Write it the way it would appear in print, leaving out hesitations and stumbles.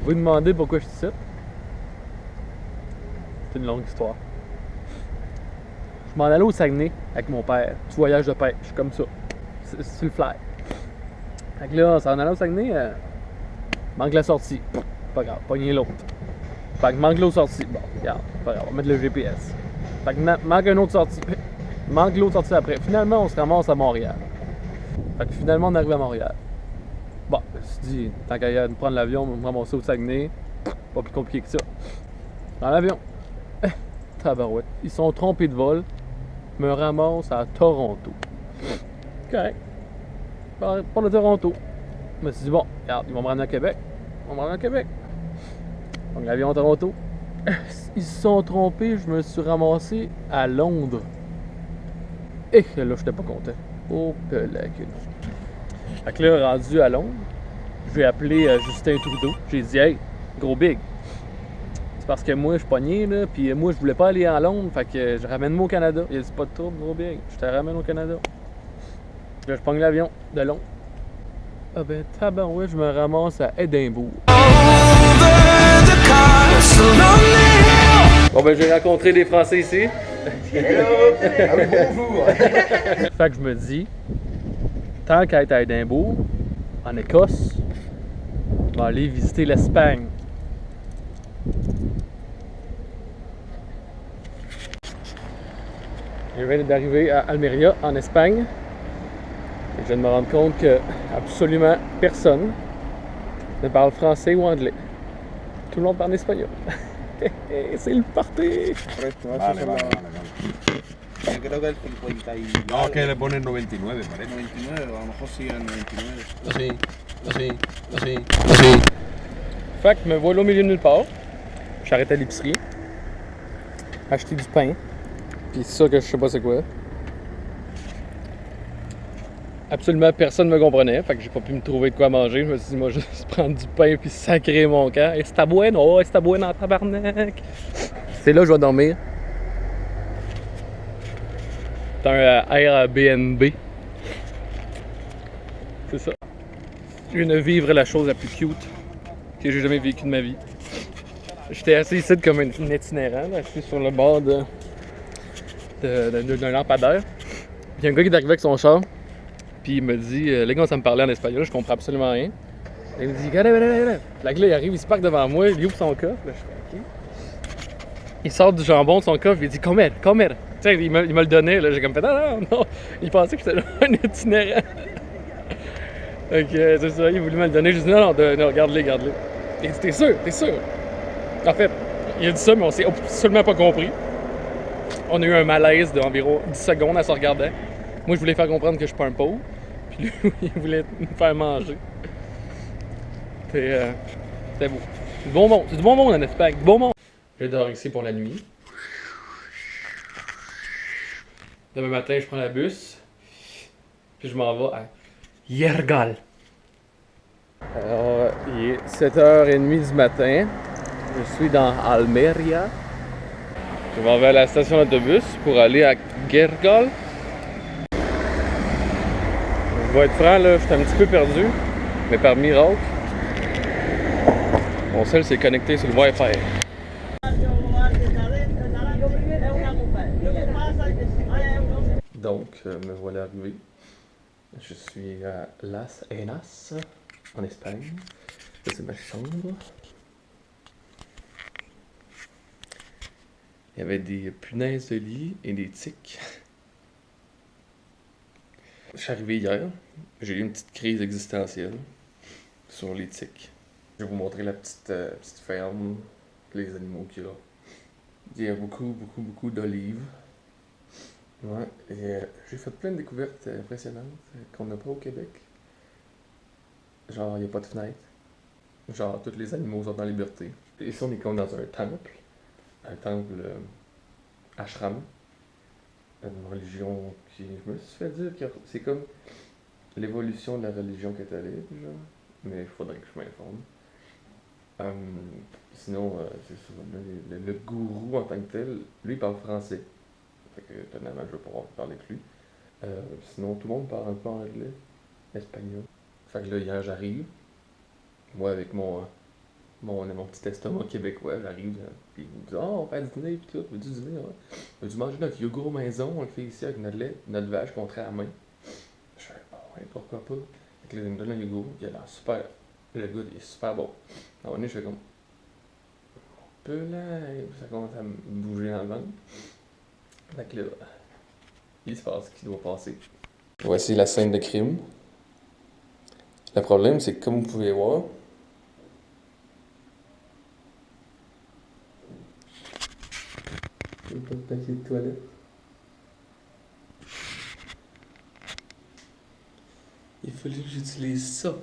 Vous vous demandez pourquoi je suis ici? C'est une longue histoire. Je m'en allais au Saguenay avec mon père. Petit voyage de pêche, comme ça. C'est le fly. Fait que là, on s'en allait au Saguenay, manque la sortie. Pas grave, pogner l'autre. Fait que manque l'autre sortie. Bon, regarde, pas grave, on va mettre le GPS. Fait que manque une autre sortie. Manque l'autre sortie après. Finalement, on se ramasse à Montréal. Fait que finalement, on arrive à Montréal. Bon, je me suis dit, tant qu'à y aller prendre l'avion, me ramasser au Saguenay, pas plus compliqué que ça. Dans l'avion. Tabarouette. Ils sont trompés de vol. Me ramasse à Toronto. Correct. Pas de Toronto. Je me suis dit, bon, regarde, ils vont me ramener à Québec. Ils vont me ramener à Québec. Donc, l'avion à Toronto. Ils se sont trompés, je me suis ramassé à Londres. Et là, j'étais pas content. Oh, pelacule. Fait que là, rendu à Londres, je vais appeler Justin Trudeau. J'ai dit, hey, gros big. C'est parce que moi, je suis pogné, là, puis moi, je voulais pas aller à Londres, fait que je ramène-moi au Canada. Il a dit, pas de trouble, gros big, je te ramène au Canada. Là, je pogne l'avion de Londres. Ah ben, tabarouette, je me ramasse à Édimbourg. Bon ben, j'ai rencontré des Français ici. Hello! Ah oui, bonjour! Fait que je me dis, tant qu'à être à Édimbourg, en Écosse, je vais aller visiter l'Espagne. Je viens d'arriver à Almeria, en Espagne. Et je viens de me rendre compte que absolument personne ne parle français ou anglais. Tout le monde parle espagnol. C'est le party! Vale. Yo creo que el 50 y... No, que le ponen 99, parece. 99, a lo mejor sí el 99. Así. Fait que me voilà au milieu de nulle part. J'arrête à l'épicerie. Acheter du pain. Puis ça que je sais pas c'est quoi. Absolument personne me comprenait. Fait que j'ai pas pu me trouver de quoi manger. Je me suis dit, moi, juste prendre du pain puis sacrer mon camp. Está bueno, está bueno en tabarnak. C'est là que je vais dormir. C'est un Airbnb. C'est ça. Je viens de vivre la chose la plus cute que j'ai jamais vécue de ma vie. J'étais assis ici comme un itinérant, là, assis sur le bord d'un lampadaire. Puis il y a un gars qui est arrivé avec son char. Puis il me dit, là, quand ça me parlait en espagnol, je comprends absolument rien. Il me dit, là, il arrive, il se parque devant moi, il ouvre son coffre. Là, je fais, OK. Il sort du jambon de son coffre, il dit, comer. Tu sais, il me le donnait, là. J'ai comme fait, non. Il pensait que j'étais un itinérant. Donc, c'est ça, il voulait me le donner. Je dis, non, garde-le. Il dit, t'es sûr? En fait, il a dit ça, mais on s'est absolument pas compris. On a eu un malaise d'environ 10 secondes à se regarder. Moi, je voulais faire comprendre que je suis pas un pauvre. Puis lui, il voulait me faire manger. C'était beau. C'est du bon monde en Espagne. Du bon monde. Je dors ici pour la nuit. Demain matin, je prends la bus. Puis je m'en vais à Yergal. Alors, il est 7h30 du matin. Je suis dans Almeria. Je m'en vais à la station d'autobus pour aller à Yergal. Je vais être franc, là, je suis un petit peu perdu. Mais par miracle, mon cell s'est connecté sur le Wi-Fi. Donc, me voilà arrivé. Je suis à Las Enas, en Espagne. Ça, c'est ma chambre. Il y avait des punaises de lit et des tiques. Je suis arrivé hier. J'ai eu une petite crise existentielle sur les tiques. Je vais vous montrer la petite ferme, les animaux qu'il y a. Il y a beaucoup d'olives. Ouais, et j'ai fait plein de découvertes impressionnantes qu'on n'a pas au Québec. Genre, il n'y a pas de fenêtre. Genre, tous les animaux sont en liberté. Ici, on est comme dans un temple. Un temple ashram. Une religion qui... Je me suis fait dire que c'est comme l'évolution de la religion catholique, genre. Mais il faudrait que je m'informe. Sinon, c'est ça. Le gourou en tant que tel, lui, il parle français. Fait que, étonnamment, je vais pouvoir parler avec lui. Sinon, tout le monde parle un peu anglais, espagnol. Fait que là, hier, j'arrive. Moi, avec mon mon petit estomac québécois, j'arrive, puis il me dit, oh, on fait du dîner, pis tout, on fait du dîner, ouais. On dit, manger notre yogourt maison, on le fait ici avec notre lait, notre vache qu'on traite à la main. Je fais, ah ouais, pourquoi pas. Fait que là, il me donne le yogourt, il a l'air super, le goût il est super bon. À un moment donné, je fais comme, un peu là, et ça commence à me bouger dans le ventre. Fait que là, il se passe ce qui doit passer. Voici la scène de crime. Le problème, c'est que comme vous pouvez voir, il n'y a pas de papier de toilette. Il fallait que j'utilise ça.